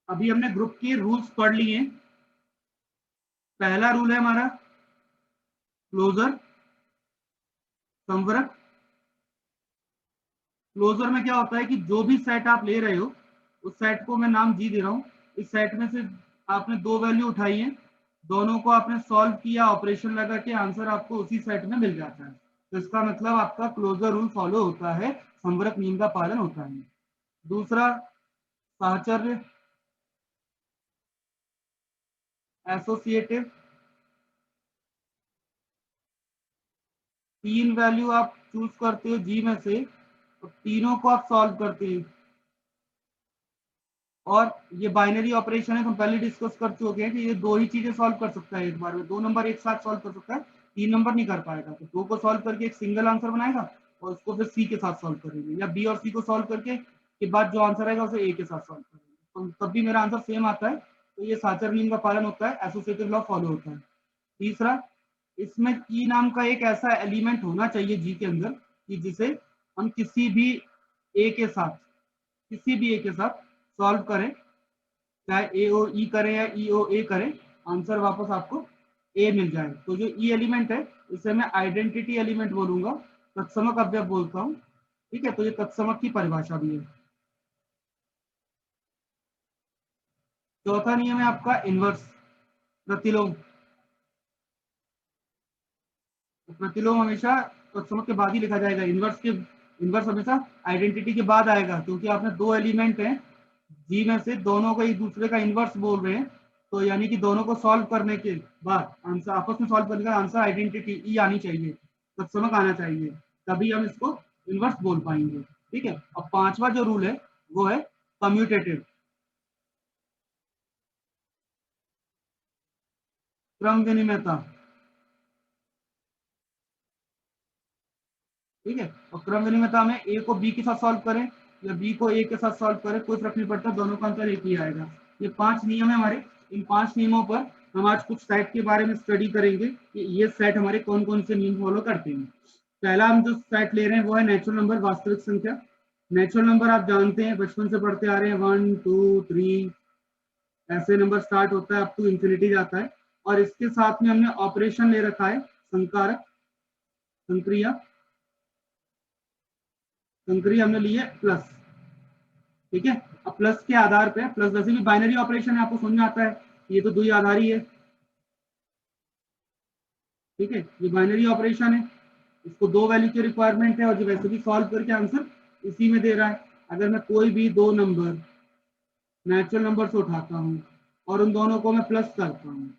अभी हमने ग्रुप के रूल्स पढ़ लिए। पहला रूल है हमारा क्लोजर संवरक। क्लोजर में क्या होता है कि जो भी सेट आप ले रहे हो उस सेट को मैं नाम जी दे रहा हूं। इस सेट में से आपने दो वैल्यू उठाई है, दोनों को आपने सॉल्व किया, ऑपरेशन लगा के आंसर आपको उसी सेट में मिल जाता है। तो इसका मतलब आपका क्लोजर रूल फॉलो होता है, संवरक नियम का पालन होता है। दूसरा साहचर्य एसोसिएटिव। तीन वैल्यू आप चूज करते हो जी में से, तो तीनों को आप सॉल्व करते हैं। और ये बाइनरी ऑपरेशन है, हम पहले डिस्कस कर चुके हैं कि ये दो ही चीजें सॉल्व कर सकता है एक बार में, दो नंबर एक साथ सॉल्व कर सकता है, तीन नंबर नहीं कर पाएगा। तो दो को सॉल्व करके एक सिंगल आंसर बनाएगा और उसको फिर सी के साथ सॉल्व करेंगे, या बी और सी को सॉल्व करके के बाद जो आंसर आएगा उसे ए के साथ सॉल्व करेंगे, तो तब भी मेरा आंसर सेम आता है। तो ये साचर नियम का पालन होता है, एसोसिएटिव लॉ फॉलो होता है। तीसरा, इसमें की नाम का एक ऐसा एलिमेंट होना चाहिए जी के अंदर कि जिसे हम किसी भी ए के साथ, किसी भी ए के साथ सॉल्व करें, चाहे ए ओ ई करें या ई ओ ए करें, आंसर वापस आपको ए मिल जाए। तो जो ई एलिमेंट है इसे मैं आइडेंटिटी एलिमेंट बोलूंगा, तत्समक अवयव बोलता हूँ। ठीक है, तो ये तत्समक की परिभाषा भी है। चौथा नियम है आपका इनवर्स, प्रतिलोम। तो प्रतिलोम हमेशा तत्समक के बाद ही लिखा जाएगा, इनवर्स हमेशा आइडेंटिटी के बाद आएगा, क्योंकि आपने दो एलिमेंट हैं जी में से, दोनों को एक दूसरे का इनवर्स बोल रहे हैं, तो यानी कि दोनों को सॉल्व करने के बाद आंसर आपस में सॉल्व करने का आंसर आइडेंटिटी ई आनी चाहिए, तत्समक आना चाहिए, तभी हम इसको इनवर्स बोल पाएंगे। ठीक है, अब पांचवा जो रूल है वो है कम्यूटेटिव, क्रम विनिमयता। ठीक है, और क्रम विनिमयता में ए को बी के साथ सॉल्व करें या बी को ए के साथ सॉल्व करें, कोई फर्क नहीं पड़ता, दोनों का आंसर एक ही आएगा। ये पांच नियम है हमारे। इन पांच नियमों पर हम आज कुछ सेट के बारे में स्टडी करेंगे कि ये सेट हमारे कौन कौन से नियम फॉलो करते हैं। पहला हम जो सेट ले रहे हैं वो है नेचुरल नंबर, वास्तविक संख्या। नेचुरल नंबर आप जानते हैं, बचपन से पढ़ते आ रहे हैं, 1 2 3 ऐसे नंबर स्टार्ट होता है, अप टू इंफिनिटी जाता है। और इसके साथ में हमने ऑपरेशन ले रखा है संकारक, संक्रिया, संक्रिया हमने ली है प्लस। ठीक है, अब प्लस के आधार पे, प्लस वैसे भी बाइनरी ऑपरेशन है, आपको समझ में आता है, ये तो द्वि आधारी है। ठीक है, ये बाइनरी ऑपरेशन है, इसको दो वैल्यू की रिक्वायरमेंट है और जो वैसे भी सॉल्व करके आंसर इसी में दे रहा है। अगर मैं कोई भी दो नंबर नेचुरल नंबर से उठाता हूँ और उन दोनों को मैं प्लस करता हूँ,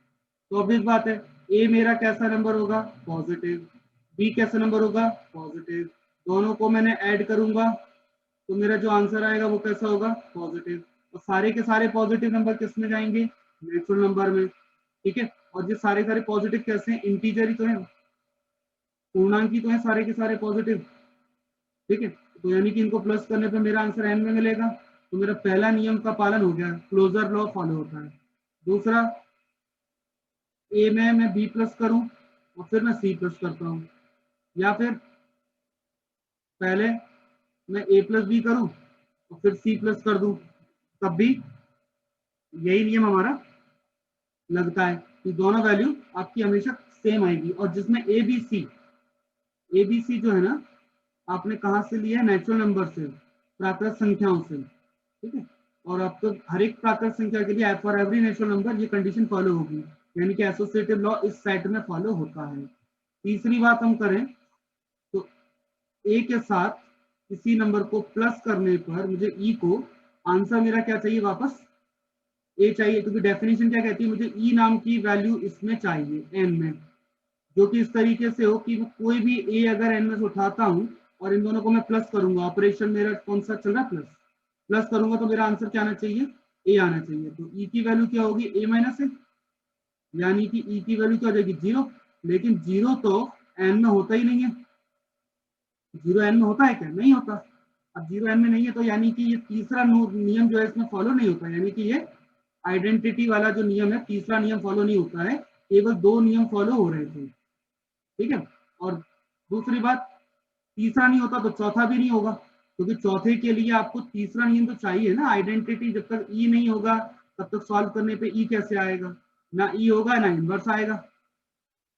तो ऑब्वियस बात है ए मेरा कैसा नंबर होगा, पॉजिटिव, बी कैसा नंबर होगा, पॉजिटिव। दोनों को मैंने ऐड करूंगा तो मेरा जो आंसर आएगा वो कैसा होगा, पॉजिटिव। और सारे के सारे पॉजिटिव नंबर किस में जाएंगे, नेचुरल नंबर में। ठीक है, और ये सारे पॉजिटिव कैसे हैं, इंटीजर ही तो है, पूर्णांक तो है सारे के सारे पॉजिटिव। ठीक है, तो यानी कि इनको प्लस करने पे मेरा आंसर एन में मिलेगा। तो मेरा पहला नियम का पालन हो गया, क्लोजर लॉ फॉलो होता है। दूसरा, ए में मैं बी प्लस करूं और फिर मैं सी प्लस करता हूं, या फिर पहले मैं ए प्लस बी करूं और फिर सी प्लस कर दूं, तब भी यही नियम हमारा लगता है कि दोनों वैल्यू आपकी हमेशा सेम आएगी। और जिसमें ए बी सी जो है ना, आपने कहाँ से लिया है, नेचुरल नंबर से, प्राकृत संख्याओं से। ठीक है, और अब तो हर एक प्राकृत संख्या के लिए फॉर एवरी नेचुरल नंबर ये कंडीशन फॉलो होगी, यानी कि एसोसिएटिव लॉ इस सेट में फॉलो होता है। तीसरी बात हम करें तो ए के साथ किसी नंबर को प्लस करने पर मुझे ई को आंसर मेरा क्या चाहिए, वापस ए चाहिए, क्योंकि डेफिनेशन क्या कहती है, मुझे ई नाम की वैल्यू इसमें चाहिए एन में, जो कि इस तरीके से हो कि मैं कोई भी ए अगर एन में से उठाता हूं और इन दोनों को मैं प्लस करूंगा, ऑपरेशन मेरा कौन सा चल रहा है, प्लस, प्लस करूंगा तो मेरा आंसर क्या आना चाहिए, ए आना चाहिए। तो ई की वैल्यू क्या होगी, ए माइनस ए, यानी कि ई की वैल्यू क्या हो जाएगी, जीरो। लेकिन जीरो तो एन में होता ही नहीं है, जीरो एन में होता है क्या, नहीं होता। अब जीरो एन में नहीं है तो यानी कि ये तीसरा नियम जो है इसमें फॉलो नहीं होता, यानी कि ये आइडेंटिटी वाला जो नियम है, तीसरा नियम फॉलो नहीं होता है, केवल दो नियम फॉलो हो रहे थे। ठीक है, और दूसरी बात, तीसरा नहीं होता तो चौथा भी नहीं होगा, क्योंकि चौथे के लिए आपको तीसरा नियम तो चाहिए ना, आइडेंटिटी जब तक ई नहीं होगा तब तक सॉल्व करने पे ई कैसे आएगा, ना ई होगा ना इनवर्स आएगा,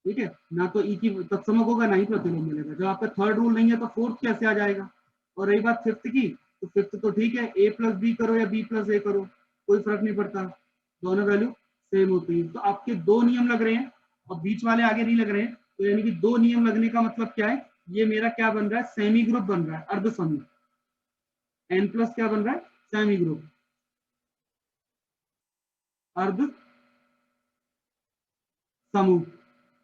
ठीक है, ना तो ई की तत्समक होगा ना ही प्रतिलोम मिलेगा। जब आपका थर्ड रूल नहीं है तो फोर्थ कैसे आ जाएगा। और रही बात फिफ्थ की, तो फिफ्थ तो ठीक है, ए प्लस बी करो या बी प्लस ए करो, कोई फर्क नहीं पड़ता, दोनों वैल्यू सेम होती है। तो आपके दो नियम लग रहे हैं और बीच वाले आगे नहीं लग रहे हैं, तो यानी कि दो नियम लगने का मतलब क्या है, ये मेरा क्या बन रहा है, सेमी ग्रुप बन रहा है, अर्ध समूह। एन प्लस क्या बन रहा है, सेमी ग्रुप, अर्ध समूह,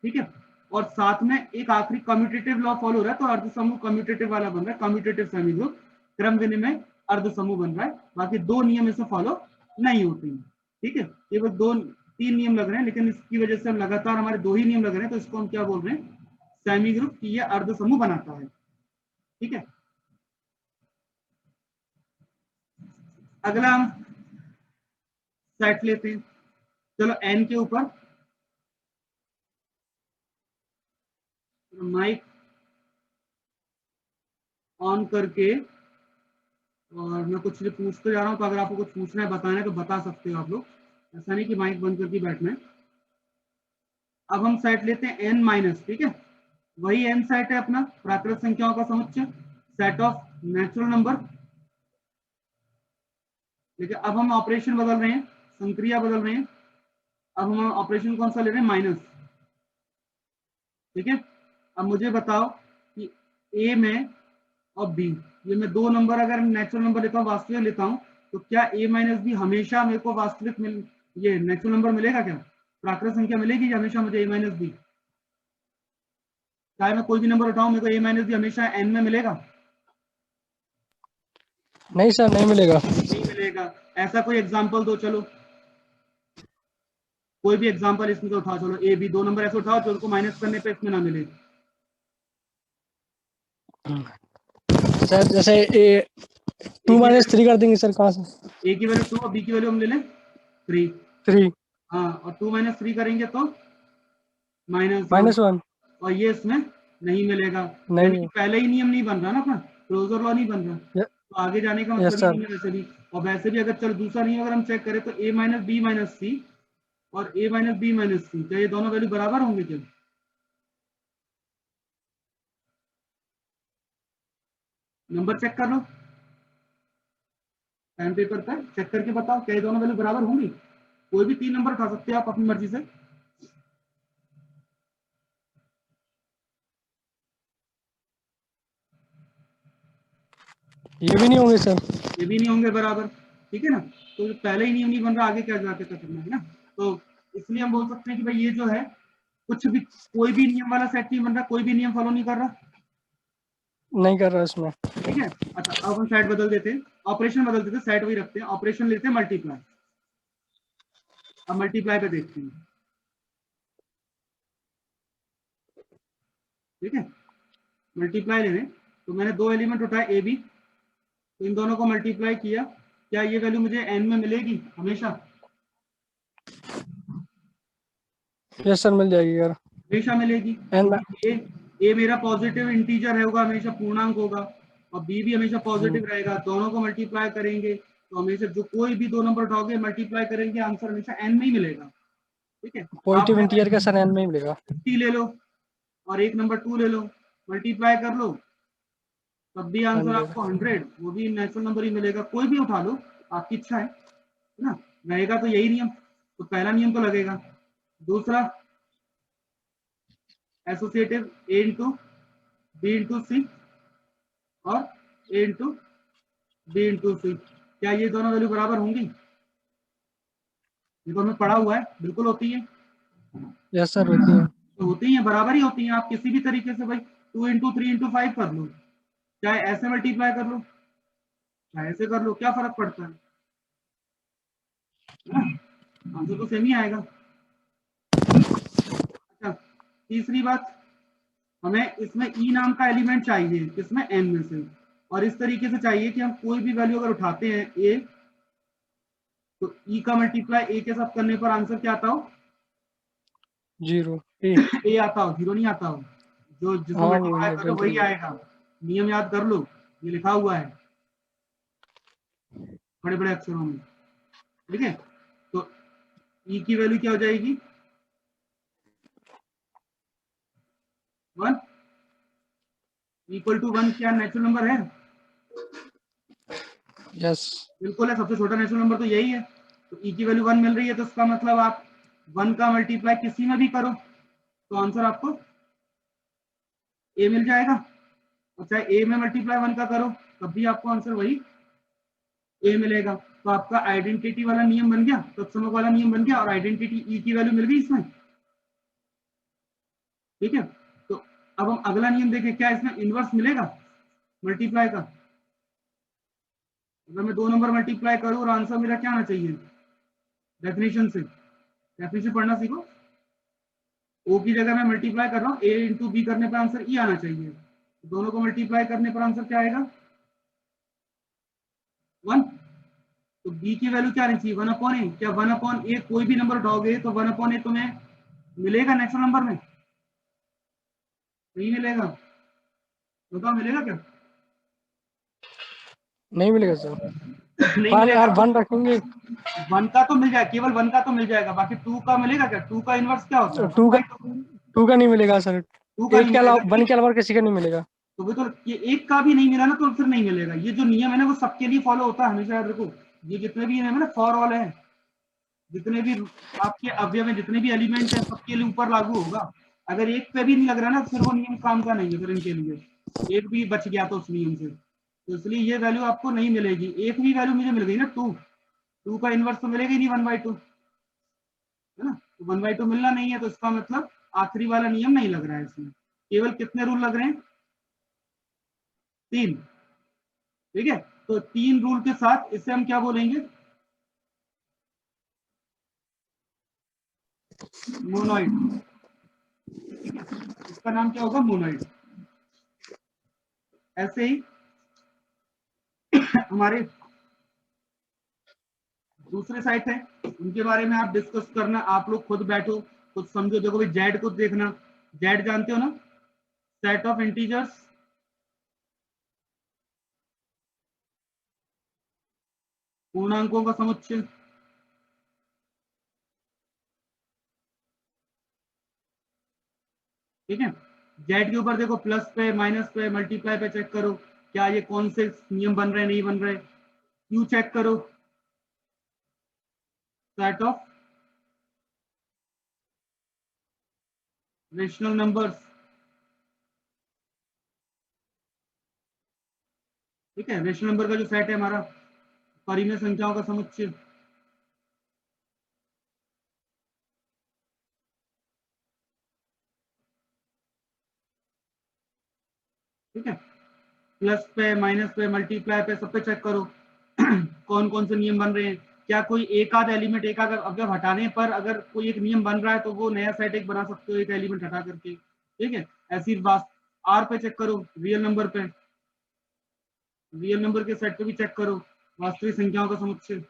ठीक है। और साथ में एक आखिरी कम्यूटेटिव लॉ फॉलो हो रहा है, तो अर्ध समूह कम्यूटेटिव वाला बन रहा है, कम्यूटेटिव सेमी ग्रुप, क्रम विनिमय अर्ध समूह बन रहा है। बाकी दो नियम इसे फॉलो नहीं होते हैं, ठीक है। केवल दो तीन नियम लग रहे हैं, लेकिन इसकी वजह से हम लगातार हमारे दो ही नियम लग रहे हैं, तो इसको हम क्या बोल रहे हैं, सेमी ग्रुप की ये अर्ध समूह बनाता है, ठीक है। अगला हम सेट लेते हैं, चलो एन के ऊपर माइक ऑन करके, और मैं कुछ पूछते जा रहा हूं, तो अगर आपको कुछ पूछना है बताना है तो बता सकते हो आप लोग, ऐसा नहीं कि माइक बंद करके बैठना है। अब हम सेट लेते हैं एन माइनस, ठीक है, वही एन सेट है अपना, प्राकृत संख्याओं का समुच्चय, सेट ऑफ नेचुरल नंबर। लेकिन अब हम ऑपरेशन बदल रहे हैं, संक्रिया बदल रहे हैं। अब हम ऑपरेशन कौन सा ले रहे हैं, माइनस, ठीक है। अब मुझे बताओ कि ए में और बी, ये मैं दो नंबर अगर नेचुरल नंबर लेता हूँ, वास्तविक लेता हूँ, तो क्या ए माइनस बी हमेशा मेरे को वास्तविक ये नेचुरल नंबर मिलेगा क्या, प्राकृत संख्या मिलेगी हमेशा मुझे ए माइनस बी, चाहे मैं कोई भी नंबर उठाऊं मेरे को ए माइनस बी हमेशा एन में मिलेगा, नहीं सर, नहीं मिलेगा। नहीं मिलेगा। ऐसा कोई एग्जांपल दो, चलो कोई भी एग्जांपल इसमें से उठाओ, चलो ए बी दो नंबर ऐसे उठाओ जो उनको माइनस करने पे इसमें ना मिले। सर जैसे ए 2 - 3 कर देंगे सर, कहाँ से? ए की वैल्यू 2 और बी की वैल्यू हम ले लें 3, 3 हाँ, और 2 - 3 करेंगे तो -1, -1 और ये इसमें नहीं मिलेगा, यानी कि नहीं। पहले ही नियम नहीं बन रहा ना अपना, क्लोजर लॉ नहीं बन रहा, तो आगे जाने का यस मतलब ही सर। नहीं है वैसे भी। और वैसे भी अगर चलो दूसरा नियम अगर हम चेक करें तो a माइनस बी माइनस सी और a माइनस बी माइनस सी, क्या ये दोनों वैल्यू बराबर होंगे क्या, नंबर चेक कर लो पेन पेपर पर, चेक करके बताओ क्या ये दोनों वैल्यू बराबर होंगी। कोई भी तीन नंबर उठा सकते हो आप अपनी मर्जी से, ये भी नहीं होंगे सर। ये भी नहीं होंगे बराबर, ठीक है ना। तो पहले ही नियम नहीं बन रहा, आगे क्या जाके करना है ना। तो इसलिए हम बोल सकते हैं कि भाई ये जो है कुछ भी, कोई भी नियम वाला सेट नहीं बन रहा, कोई भी नियम फॉलो नहीं कर रहा, नहीं कर रहा इसमें। ठीक है। अच्छा अब हम सेट बदल देते हैं, ऑपरेशन बदल देते हैं, सेट वही रखते हैं, ऑपरेशन लेते हैं मल्टीप्लाई। अब मल्टीप्लाई पे देखते हैं, ठीक है, मल्टीप्लाई ले लें, तो मैंने दो एलिमेंट उठाए ए बी, तो इन दोनों को मल्टीप्लाई किया, क्या ये वैल्यू मुझे एन में मिलेगी हमेशा, यस सर, मिल जाएगी यार। हमेशा मिलेगी, एन क्योंकि ए मेरा पॉजिटिव इंटीजर है, होगा हमेशा पूर्णांक होगा, और बी भी हमेशा पॉजिटिव रहेगा, दोनों को मल्टीप्लाई करेंगे तो हमेशा जो कोई भी दो नंबर उठाओगे मल्टीप्लाई करेंगे आंसर हमेशा एन में ही मिलेगा, ठीक है। आप पॉजिटिव चाहे इंटीजर का सर एन में ही मिलेगा। 50 ले लो और एक नंबर 2 ले लो, मल्टीप्लाई कर लो, तब भी आंसर 100। आपको 100, वो भी नेचुरल नंबर ही मिलेगा, कोई भी उठा लो, आपकी इच्छा है ना, रहेगा तो यही नियम, तो पहला नियम तो लगेगा। दूसरा एसोसिएटिव ए इंटू बी इंटू सी और ए इंटू बी इंटू सी, क्या ये दोनों वैल्यू बराबर होंगी, ये तो हमें पढ़ा हुआ है, बिल्कुल होती है, यस सर, होती है। तो होती है, बराबर ही होती है। आप किसी भी तरीके से भाई 2 × 3 × 5 कर लो, चाहे ऐसे मल्टीप्लाई कर लो चाहे ऐसे कर लो, क्या फर्क पड़ता है ना, आंसर तो सेम ही आएगा। अच्छा तीसरी बात, हमें इसमें ई नाम का एलिमेंट चाहिए, किसमें, एन में से, और इस तरीके से चाहिए कि हम कोई भी वैल्यू अगर उठाते हैं ए, तो ई का मल्टीप्लाई ए के साथ करने पर आंसर क्या आता हो, 0 ए आता हो, जीरो नहीं आता हो, जो जिसमें हाँ, मल्टीप्लाई कर लो वही आएगा, नियम याद कर लो, ये लिखा हुआ है बड़े बड़े अक्षरों में, ठीक है। ई की वैल्यू क्या हो जाएगी 1 इक्वल टू 1 क्या नेचुरल नंबर है? यस बिल्कुल है, सबसे छोटा नेचुरल नंबर तो यही है। तो ई की वैल्यू 1 मिल रही है, तो इसका मतलब आप 1 का मल्टीप्लाई किसी में भी करो तो आंसर आपको ए मिल जाएगा, और चाहे ए में मल्टीप्लाई 1 का करो तब भी आपको आंसर वही ए मिलेगा। तो आपका आइडेंटिटी वाला नियम बन गया, तत्समक वाला नियम बन गया, और आइडेंटिटी ई की वैल्यू मिल गई इसमें। ठीक है, तो अब हम अगला नियम देखें, क्या इसमें इनवर्स मिलेगा मल्टीप्लाई का? अगर मैं 2 नंबर मल्टीप्लाई करूं और आंसर मेरा क्या आना चाहिए डेफिनेशन से, डेफिनेशन पढ़ना सीखो। ओ की जगह मैं मल्टीप्लाई कर रहा हूँ, ए इंटू बी करने पर आंसर ई आना चाहिए, दोनों को मल्टीप्लाई करने पर आंसर क्या आएगा 1। तो बी की वैल्यू क्या रहनी चाहिए 1 अपॉन ए। क्या 1 अपॉन ए कोई भी नंबर उठाओगे तो 1 अपॉन ए तुम्हें मिलेगा नेचुरल नंबर में? नहीं मिलेगा, बताओ मिलेगा क्या? नहीं मिलेगा सर। नहीं पर मिलेगा। यार 1 रखेंगे 1 का तो मिल जाएगा, केवल 1 का तो मिल जाएगा, बाकी 2 का मिलेगा क्या? 2 का इनवर्स क्या होता है 2 का 1/2। 2 का नहीं मिलेगा सर। 2 का एक नहीं के मिलेगा, अलावा 1 के अलावा किसी का नहीं मिलेगा। तो वो तो ये एक का भी नहीं मिला ना, तो फिर नहीं मिलेगा। ये जो नियम है ना वो सबके लिए फॉलो होता है हमेशा, याद रखो। ये जितने भी नियम है ना फॉर ऑल है, जितने भी आपके अवयव है, जितने भी एलिमेंट है, सबके लिए ऊपर लागू होगा। अगर एक पे भी नहीं लग रहा ना, फिर वो नियम काम का नहीं है फिर इनके लिए। एक भी बच गया तो उस नियम से, तो इसलिए ये वैल्यू आपको नहीं मिलेगी। एक भी वैल्यू मुझे मिल गई ना 2, 2 का इनवर्स तो मिलेगा ही नहीं 1/2, है ना? तो 1/2 मिलना नहीं है, तो इसका मतलब आखिरी वाला नियम नहीं लग रहा है इसमें। केवल कितने रूल लग रहे हैं 3। ठीक है, तो 3 रूल के साथ इसे हम क्या बोलेंगे मोनोइड। ठीक है, इसका नाम क्या होगा मोनोइड। ऐसे ही हमारे दूसरे साइट है, उनके बारे में आप डिस्कस करना, आप लोग खुद बैठो कुछ समझो। देखो भाई जेड को देखना, जेड जानते हो ना, सेट ऑफ इंटीजर्स, पूर्णांकों का समुच्चय। ठीक है, जेड के ऊपर देखो प्लस पे माइनस पे मल्टीप्लाई पे चेक करो क्या ये कौन से नियम बन रहे नहीं बन रहे। क्यू चेक करो, सेट ऑफ रेशनल नंबर्स। ठीक है, रेशनल नंबर का जो सेट है हमारा परिमेय संख्याओं का समुच्चय। ठीक है, प्लस पे माइनस पे मल्टीप्लाई पे सब पे चेक करो कौन कौन से नियम बन रहे हैं। क्या कोई एक आध एलिमेंट, एक आध अगर हटाने पर अगर कोई एक नियम बन रहा है तो वो नया सेट एक बना सकते हो एक एलिमेंट हटा करके। ठीक है, ऐसी बात। आर पे चेक करो, रियल नंबर पे, रियल नंबर के सेट पे भी चेक करो, वास्तविक संख्याओं का समुच्चय।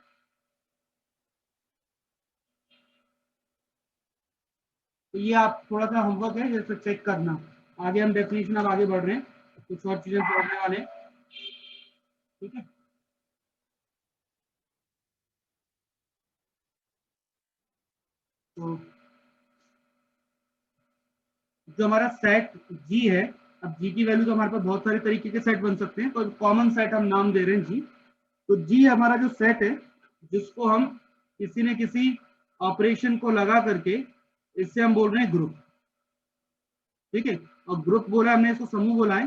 तो ये आप थोड़ा सा होमवर्क है जैसे चेक करना। आगे हम डेफिनेशन अब आगे बढ़ रहे हैं, कुछ और चीजें पढ़ने वाले हैं। ठीक है, तो जो हमारा सेट जी है, अब जी की वैल्यू तो हमारे पास बहुत सारे तरीके के सेट बन सकते हैं, तो कॉमन सेट हम नाम दे रहे हैं जी। तो जी हमारा जो सेट है, जिसको हम किसी न किसी ऑपरेशन को लगा करके, इससे हम बोल रहे हैं ग्रुप। ठीक है, और ग्रुप बोला हमने, इसको समूह बोला है।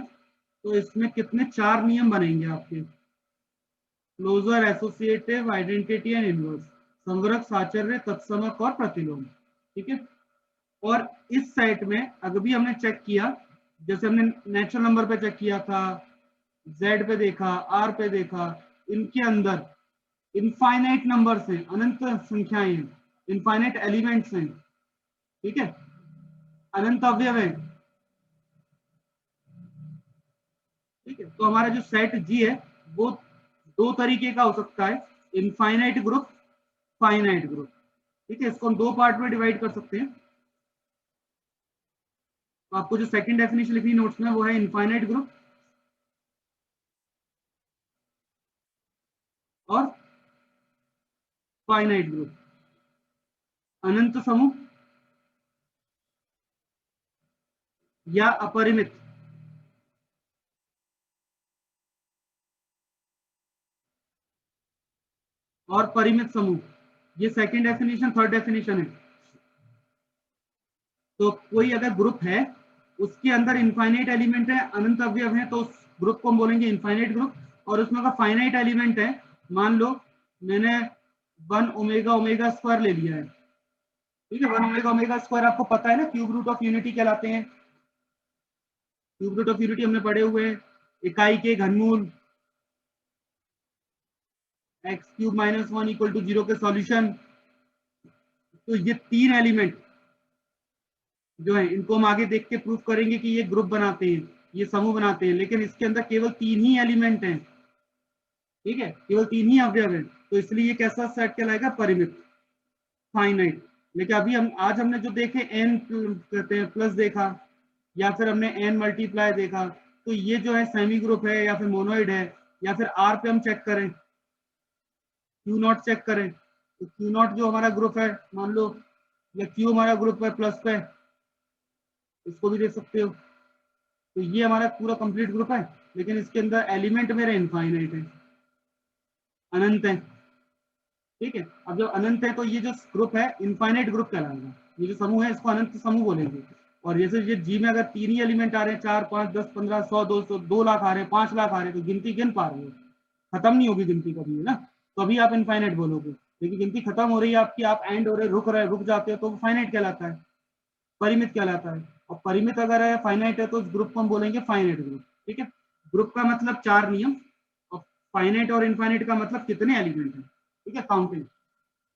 तो इसमें कितने 4 नियम बनेंगे आपके, closure, associative, identity and inverse, संवरक, साचर्य, तत्समक और प्रतिलोम। ठीक है, और इस सेट में अगर भी हमने चेक किया, जैसे हमने नेचुरल नंबर पे चेक किया था, जेड पे देखा, आर पे देखा, इनके अंदर इनफाइनाइट नंबर्स हैं, अनंत संख्याएं हैं, इनफाइनाइट एलिमेंट्स हैं। ठीक है, अनंत अवयव है। ठीक है, तो हमारा जो सेट जी है वो 2 तरीके का हो सकता है, इनफाइनाइट ग्रुप, फाइनाइट ग्रुप। ठीक है, इसको हम 2 पार्ट में डिवाइड कर सकते हैं। तो आपको जो सेकंड डेफिनेशन लिखनी नोट्स में वो है इनफाइनाइट ग्रुप और फाइनाइट ग्रुप। अनंत समूह या अपरिमित? और परिमित समूह, ये सेकंड डेफिनेशन, थर्ड डेफिनेशन है। तो कोई अगर ग्रुप है उसके अंदर इनफाइनाइट एलिमेंट है, अनंत अवयव है, तो उस ग्रुप को हम बोलेंगे इनफाइनाइट ग्रुप। और उसमें अगर फाइनाइट एलिमेंट है, मान लो मैंने 1 ओमेगा ओमेगा स्क्वायर ले लिया है, ठीक है। 1 ओमेगा ओमेगा स्क्वायर आपको पता है ना, क्यूब रूट ऑफ यूनिटी कहलाते हैं। क्यूब रूट ऑफ यूनिटी हमने पढ़े हुए हैं। इकाई के घनमूल, x cube minus 1 equal to 0 के सॉल्यूशन। तो ये 3 एलिमेंट जो है इनको हम आगे देख के प्रूफ करेंगे कि ये ग्रुप बनाते हैं, ये समूह बनाते हैं, लेकिन इसके अंदर केवल 3 ही एलिमेंट हैं, ठीक है, केवल 3 ही अवयव हैं। तो इसलिए ये कैसा सेट कहलाएगा? परिमित, फाइनाइट। लेकिन अभी हम आज हमने जो देखे एन कहते हैं प्लस देखा, या फिर हमने एन मल्टीप्लाई देखा, तो ये जो है सेमी ग्रुप है या फिर मोनोइड है, या फिर आर पे हम चेक करें, क्यू नॉट चेक करें, तो क्यू नॉट जो हमारा ग्रुप है मान लो, या क्यू हमारा ग्रुप है प्लस पे, इसको भी देख सकते हो। तो ये हमारा पूरा कंप्लीट ग्रुप है, लेकिन इसके अंदर एलिमेंट मेरे इनफाइनाइट है, अनंत है, ठीक है। अब जब अनंत है तो ये जो ग्रुप है इनफाइनाइट ग्रुप कहलाएगा, ये जो समूह है इसको अनंत समूह बोलेंगे। और जैसे ये जी में अगर 3 ही एलिमेंट आ रहे हैं, 4 5 10 15 100 200 2 लाख आ रहे हैं, 5 लाख आ रहे हैं, तो गिनती गिन पा रहे हो, खत्म नहीं होगी गिनती कभी, है ना। तो अभी आप इनफाइनाइट बोलोगे, लेकिन गिनती खत्म हो रही है आपकी, आप एंड हो रहे रुक जाते हो, तो फाइनाइट कहलाता है, परिमित कहलाता है। और परिमित अगर है, फाइनाइट है, तो उस ग्रुप को हम बोलेंगे फाइनाइट ग्रुप, ठीक है। ग्रुप का मतलब 4 नियम, और फाइनाइट और इनफाइनाइट का मतलब कितने एलिमेंट है, ठीक है, काउंटिंग।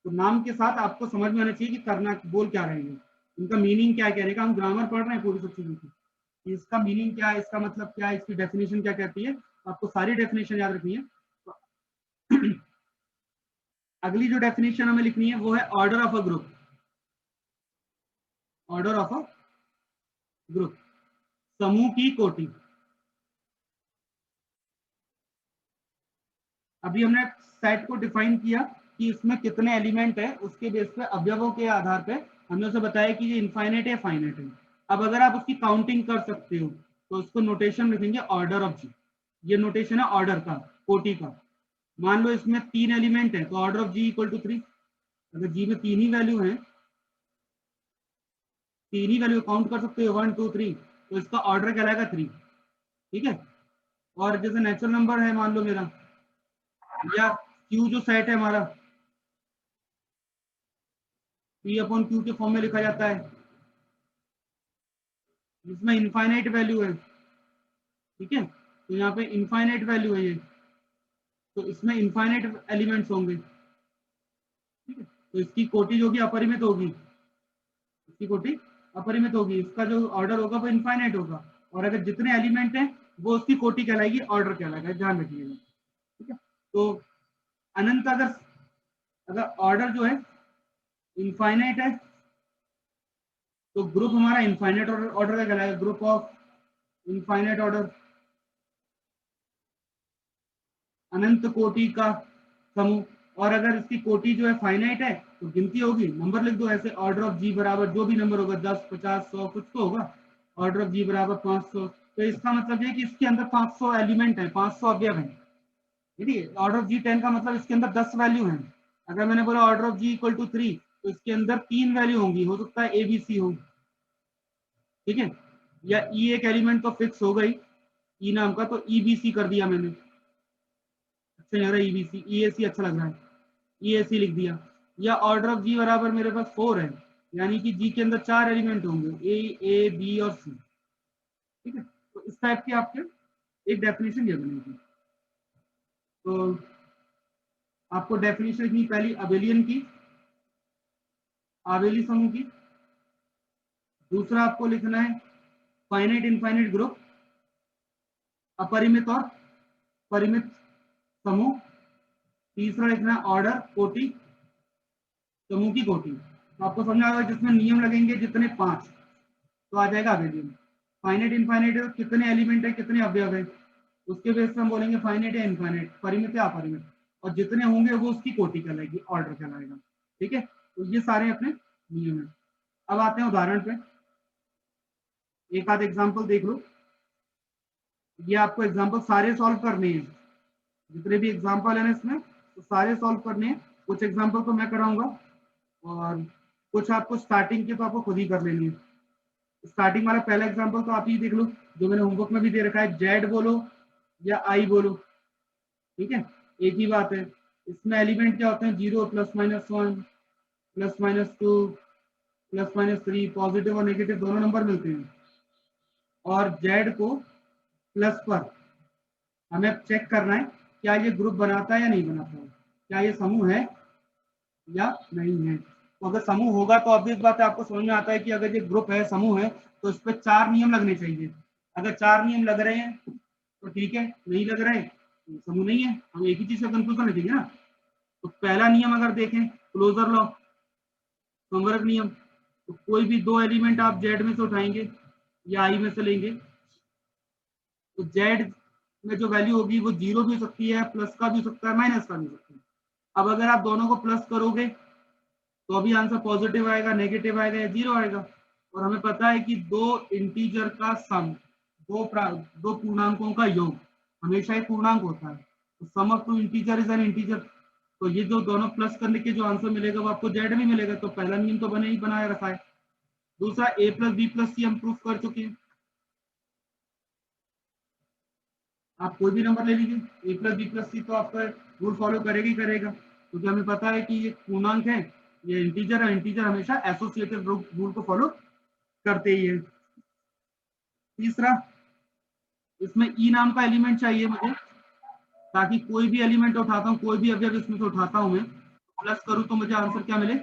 तो नाम के साथ आपको समझ में आना चाहिए कि करना बोल क्या रहे हैं, इनका मीनिंग क्या कह रहेगा। हम ग्रामर पढ़ रहे हैं पूरी सब चीजों की, इसका मीनिंग क्या है, इसका मतलब क्या है, इसकी डेफिनेशन क्या कहती है, आपको सारी डेफिनेशन याद रखनी है। तो अगली जो डेफिनेशन हमें लिखनी है वो है order of a group, order of a group, समूह की कोटि। अभी हमने सेट को डिफाइन किया कि इसमें कितने एलिमेंट है, उसके बेस पे अवयवों के आधार पे हमने उसे बताया कि ये इनफाइनाइट है, फाइनाइट है। अब अगर आप उसकी काउंटिंग कर सकते हो तो उसको नोटेशन लिखेंगे ऑर्डर ऑफ जी। ये नोटेशन है ऑर्डर का, कोटि का। मान लो इसमें 3 एलिमेंट है, तो order of G equal to 3। अगर जी में 3 ही वैल्यू है, 3 ही वैल्यू काउंट कर सकते हो 1 2 3, तो इसका ऑर्डर कहलाएगा 3, ठीक है। और जैसे नेचुरल नंबर है मान लो मेरा, या क्यू जो सेट है हमारा, पी अपॉन क्यू के फॉर्म में लिखा जाता है, जिसमें इनफाइनाइट वैल्यू है, ठीक है। तो यहाँ पे इनफाइनाइट वैल्यू है ये, तो इसमें इनफाइनाइट एलिमेंट्स होंगे, ठीक है। तो इसकी कोटि जो होगी अपरिमित होगी, इसकी कोटि अपरिमित होगी, इसका जो ऑर्डर होगा वो इनफाइनाइट होगा। और अगर जितने एलिमेंट हैं वो उसकी कोटि कहलाएगी, ऑर्डर कहलाएगा, ध्यान रखिएगा, ठीक है। तो अनंत अगर अगर ऑर्डर जो है इनफाइनाइट है, तो ग्रुप हमारा इनफाइनाइट ऑर्डर का कहलाएगा, ग्रुप ऑफ इनफाइनाइट ऑर्डर, अनंत कोटि का समूह। और अगर इसकी कोटि जो है फाइनाइट है तो गिनती होगी, नंबर लिख दो ऐसे, ऑर्डर ऑफ जी बराबर जो भी नंबर होगा 10 50 100 कुछ तो होगा, ऑर्डर ऑफ जी बराबर 500। तो इसका मतलब ये कि इसके अंदर 500 एलिमेंट है, 500 अवयव है, ठीक है। ऑर्डर ऑफ जी 10 का मतलब इसके अंदर 10 वैल्यू है। अगर मैंने बोला order of G equal to 3, तो इसके अंदर 3 वैल्यू होंगी, हो सकता है ए बी सी हो, ठीक है। या ई एक एलिमेंट तो फिक्स हो गई, ई नाम का, तो ई बी सी कर दिया मैंने, अच्छा लग रहा है ईबीसी, ईएसी अच्छा लग रहा है, ईएसी लिख दिया। या ऑर्डर ऑफ जी बराबर मेरे पास 4 है, यानी कि जी के अंदर 4 एलिमेंट होंगे, ए बी और सी, ठीक है। तो इस टाइप की आपके एक डेफिनेशन ये बनेगी। तो आपको डेफिनेशन लिखनी पहली अबेलियन की, आबेली समूह की। दूसरा आपको लिखना है फाइनाइट इनफाइनाइट ग्रुप, अपरिमित और परिमित समूह। तीसरा लिखना है ऑर्डर, कोटि, समूह की कोटि। तो आपको समझ आएगा, जिसमें नियम लगेंगे जितने 5, तो आ जाएगा अबेलियन। फाइनाइट इनफाइनाइट कितने एलिमेंट है, कितने अवयव है, उसके बेस पे हम बोलेंगे फाइनाइट या इनफाइनाइट, परिमित या अपरिमित। और जितने होंगे वो उसकी कोटि कहलाएगी, ऑर्डर कहलाएगा, ठीक है। तो ये सारे अपने नियम है। अब आते हैं उदाहरण पे, एक आध एग्जांपल देख लो। ये आपको एग्जांपल सारे सॉल्व करने हैं, जितने भी एग्जांपल है ना इसमें तो सारे सॉल्व करने हैं। कुछ एग्जांपल तो मैं कराऊंगा और कुछ आपको स्टार्टिंग के तो आपको खुद ही कर लेनी है। स्टार्टिंग वाला पहला एग्जांपल तो आप ही देख लो, जो मैंने होमवर्क में भी दे रखा है, जेड बोलो या आई बोलो, ठीक है, एक ही बात है। इसमें एलिमेंट क्या होते हैं, 0 +-1 +-2 +-3, पॉजिटिव और नेगेटिव दोनों नंबर मिलते हैं। और जेड को प्लस पर हमें चेक करना है क्या ये ग्रुप बनाता है या नहीं बनाता है, क्या ये समूह है या नहीं है। तो अगर समूह होगा तो ऑब्वियस बात है, आपको समझ में आता है कि अगर ये ग्रुप है, समूह है, तो इस पर 4 नियम लगने चाहिए। अगर 4 नियम लग रहे हैं तो ठीक है, नहीं लग रहे तो समूह नहीं है। हम एक ही चीज का कंक्लूजन रखेंगे ना। तो पहला नियम अगर देखें, क्लोजर लॉ, संवरक नियम, तो कोई भी दो एलिमेंट आप जेड में से उठाएंगे या आई में से लेंगे, तो जेड में जो वैल्यू होगी वो 0 भी हो सकती है, प्लस का भी हो सकता है, माइनस का भी हो सकता है। अब अगर आप दोनों को प्लस करोगे तो अभी आंसर पॉजिटिव आएगा, नेगेटिव आएगा या 0 आएगा। और हमें पता है कि दो इंटीजर का सम, दो पूर्णांकों का योग हमेशा एक पूर्णांक होता है। तो sum of two integer is an integer. तो ये जो दोनों प्लस करने के जो आंसर मिलेगा वो आपको जेड में मिलेगा। तो पहला नियम तो बने ही बनाया रखा है। दूसरा a + b + c हम प्रूफ कर चुके हैं। आप कोई भी नंबर ले लीजिए, a + b + c तो आपका रूल फॉलो करेगा ही करेगा, क्योंकि हमें पता है कि ये पूर्णांक है, ये इंटीजर है, इंटीजर हमेशा एसोसिएटिव रूल को फॉलो करते ही है। तीसरा, इसमें ई नाम का एलिमेंट चाहिए मुझे, ताकि कोई भी एलिमेंट उठाता हूँ, कोई भी अवयव इसमें से उठाता हूँ मैं, प्लस करूँ तो मुझे आंसर क्या मिले,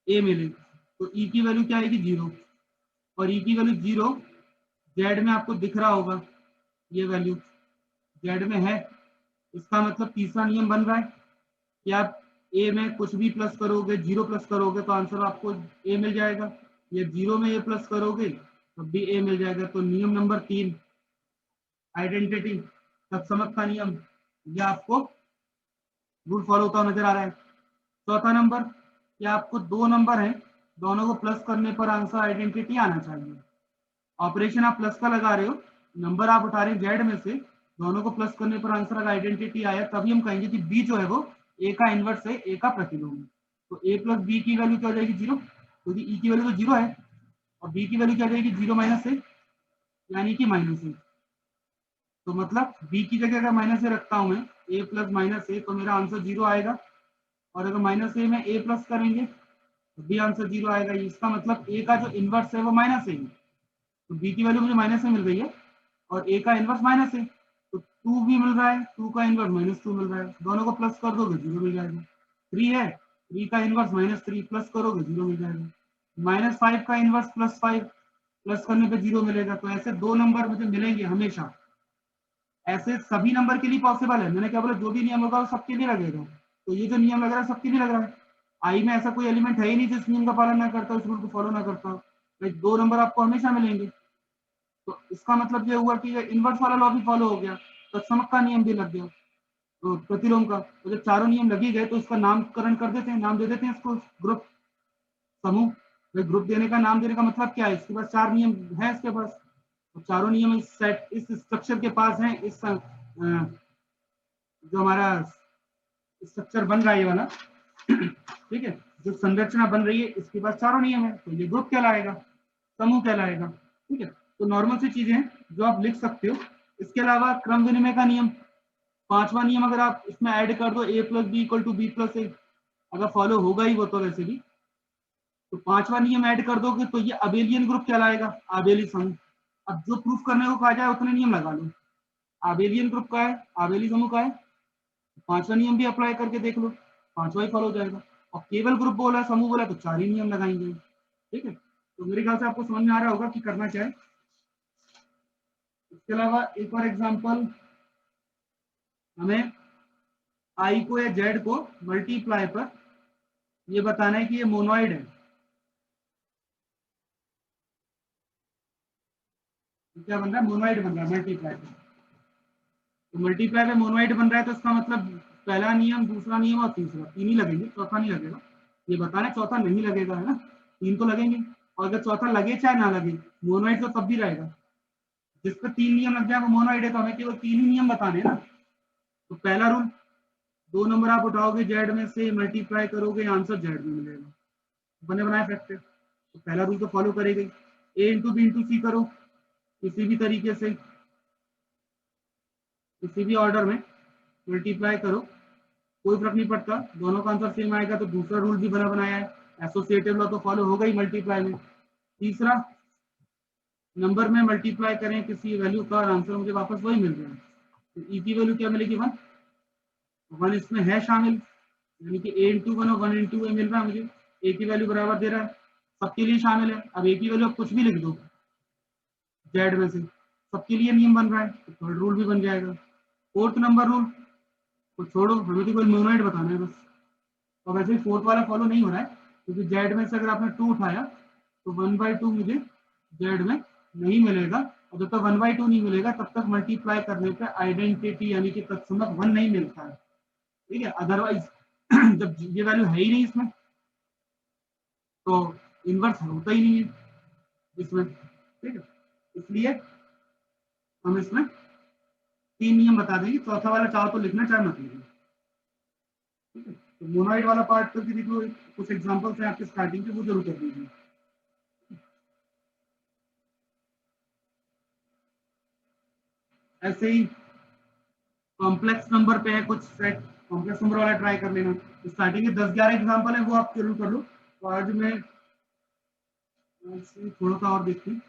ए मिले। तो ई की वैल्यू क्या आएगी, 0। और ई की वैल्यू 0 जेड में आपको दिख रहा होगा, ये वैल्यू जेड में है। इसका मतलब तीसरा नियम बन रहा है कि आप ए में कुछ भी प्लस करोगे, 0 प्लस करोगे तो आंसर आपको ए मिल जाएगा। ये 0 में ए प्लस करोगे तब भी ए मिल जाएगा। तो नियम नंबर 3, आइडेंटिटी, तत्समक का नियम, ये आपको रूल फॉलो होता नजर आ रहा है। चौथा नंबर, कि आपको दो नंबर हैं, दोनों को प्लस करने पर आंसर आइडेंटिटी आना चाहिए। ऑपरेशन आप प्लस का लगा रहे हो, नंबर आप उठा रहे हैं जेड में से, दोनों को प्लस करने पर आंसर अगर आइडेंटिटी आया तभी हम कहेंगे कि बी जो है वो ए का इनवर्स है, ए का प्रतिलोम है। तो ए + बी की वैल्यू क्या हो जाएगी, 0, क्योंकि ई की वैल्यू तो 0 है। और बी की वैल्यू क्या हो जाएगी, 0 - ए, यानी कि -ए। तो मतलब बी की जगह अगर -ए रखता हूं मैं, a + -ए, तो मेरा आंसर 0 आएगा। और अगर -ए में a प्लस करेंगे तो बी आंसर 0 आएगा। इसका मतलब a का जो इनवर्स है वो -ए है। तो b की वैल्यू मुझे -ए मिल गई है और a का इनवर्स -ए, तो 2 भी मिल रहा है, 2 का इनवर्स -2 मिल रहा है, दोनों को प्लस कर दोगे 0 मिल जाएगा। 3 है, 3 का इनवर्स -3, प्लस करोगे 0 मिल जाएगा। -5 का इनवर्स +5, प्लस करने पे 0 मिलेगा। तो ऐसे दो नंबर मुझे मिलेंगे हमेशा। ऐसे सभी नंबर के लिए पॉसिबल है, मैंने क्या बोला, जो भी नियम होगा वो सबके लिए लगेगा। तो ये जो नियम लग रहा है सबके लिए लग रहा है। आई में ऐसा कोई एलिमेंट है ही नहीं जो इस नियम का पालन ना करता, उस रूल को फॉलो ना करता। तो दो नंबर आपको हमेशा मिलेंगे। तो इसका मतलब ये हुआ कि इनवर्स वाला लॉ भी फॉलो हो गया, तत्समक का नियम भी लग गया, तो प्रतिलोम का। तो जब चारों नियम लगी गए तो इसका नामकरण कर देते हैं, नाम दे देते हैं इसको, ग्रुप, समूह। ग्रुप देने का नाम देने का मतलब क्या है, इसके पास 4 नियम है, इसके पास तो चारों नियम इस सेट, इस स्ट्रक्चर के पास हैं। इस जो हमारा स्ट्रक्चर बन रहा है ये वाला, ठीक है, जो संरचना बन रही है इसके पास चारों नियम है, तो ये ग्रुप कहलाएगा, समूह कहलाएगा। ठीक है, तो नॉर्मल सी चीजें हैं जो आप लिख सकते हो। इसके अलावा क्रम विनिमय का नियम, पांचवा नियम अगर आप इसमें ऐड कर दो, a + b = b + a, अगर फॉलो होगा ही वो तो वैसे भी, तो पांचवा नियम ऐड कर दोगे तो ये अबेलियन ग्रुप कहलाएगा, आबेली समूह। अब जो प्रूफ करने को कहा जाए उतने नियम लगा लो। आबेलियन ग्रुप का है, आबेली समूह का है, पांचवा नियम भी अप्लाई करके देख लो, पांचवा ही फॉलो हो जाएगा। और केवल ग्रुप बोला, समूह बोला, तो 4 ही नियम लगाएंगे। ठीक है, तो मेरे ख्याल से आपको समझ में आ रहा होगा कि करना क्या है। इसके अलावा एक और एग्जांपल, हमें आई को या जेड को मल्टीप्लाई पर ये बताना है कि ये मोनोइड है। क्या बन रहा है, मोनोइड बन रहा है मल्टीप्लाई पे। तो मल्टीप्लाई पे मोनोइड बन रहा है तो इसका मतलब पहला नियम, दूसरा नियम और तीसरा, तीन ही लगेंगे, चौथा नहीं लगेगा। ये बताना चौथा नहीं लगेगा, है ना, 3 तो लगेंगे, और अगर चौथा लगे चाहे ना लगे, मोनोइड तो तब भी रहेगा। जिस पर 3 नियम लग जाए वो मोनोइड है, तो हमें केवल 3 ही नियम बताने हैं ना। तो पहला रूल, 2 नंबर आप उठाओगे जेड में से, मल्टीप्लाई करोगे, आंसर जेड में मिलेगा, बने बनाए फैक्टर। तो पहला रूल तो फॉलो करेगी। ए इंटू बी इंटू सी करो, किसी भी तरीके से, किसी भी ऑर्डर में मल्टीप्लाई करो, कोई फर्क नहीं पड़ता, दोनों का आंसर सेम आएगा। तो दूसरा रूल भी बना बनाया है, एसोसिएटिव लॉ तो फॉलो होगा ही मल्टीप्लाई में। तीसरा, नंबर में मल्टीप्लाई करें किसी वैल्यू का और आंसर मुझे वापस वही मिल रहा है, तो ई की वैल्यू क्या मिलेगी 1, 1 इसमें है शामिल, यानी कि ए इंटू 1 और 1 इंटू ए मिल रहा है मुझे, ए की वैल्यू बराबर दे रहा है, सबके लिए शामिल है। अब ए की वैल्यू कुछ भी लिख दो जेड में से, सबके लिए नियम बन रहा है, तो थर्ड रूल भी बन जाएगा। फोर्थ नंबर रूल तो छोड़ो, हमें तो कोई मोनोइड बताना है बस। और वैसे ही फोर्थ वाला फॉलो नहीं हो रहा है, क्योंकि जेड में से अगर आपने 2 उठाया तो 1/2 मुझे जेड में नहीं मिलेगा, और जब तक 1/2 नहीं मिलेगा तब तक मल्टीप्लाई करने पे आइडेंटिटी यानी कि तत्समक 1 नहीं मिलता है, ठीक है। अदरवाइज जब ये वैल्यू है ही नहीं इसमें तो इनवर्स होता ही नहीं है इसमें, ठीक है। इसलिए हम इसमें 3 नियम बता देंगे, चौथा वाला चाहो तो लिखना, चाहे मत लिखना, ठीक है। तो मोनोइड वाला पार्ट करके देखो, कुछ एग्जांपल्स हैं आपके स्टार्टिंग के, वो जरूर कर दीजिए। ऐसे ही कॉम्प्लेक्स नंबर पे है कुछ सेट, कॉम्प्लेक्स नंबर वाला ट्राई कर लेना। स्टार्टिंग के 10-11 एग्जांपल है, वो आप जरूर कर लो। तो आज मैं थोड़ा सा और देखते हैं।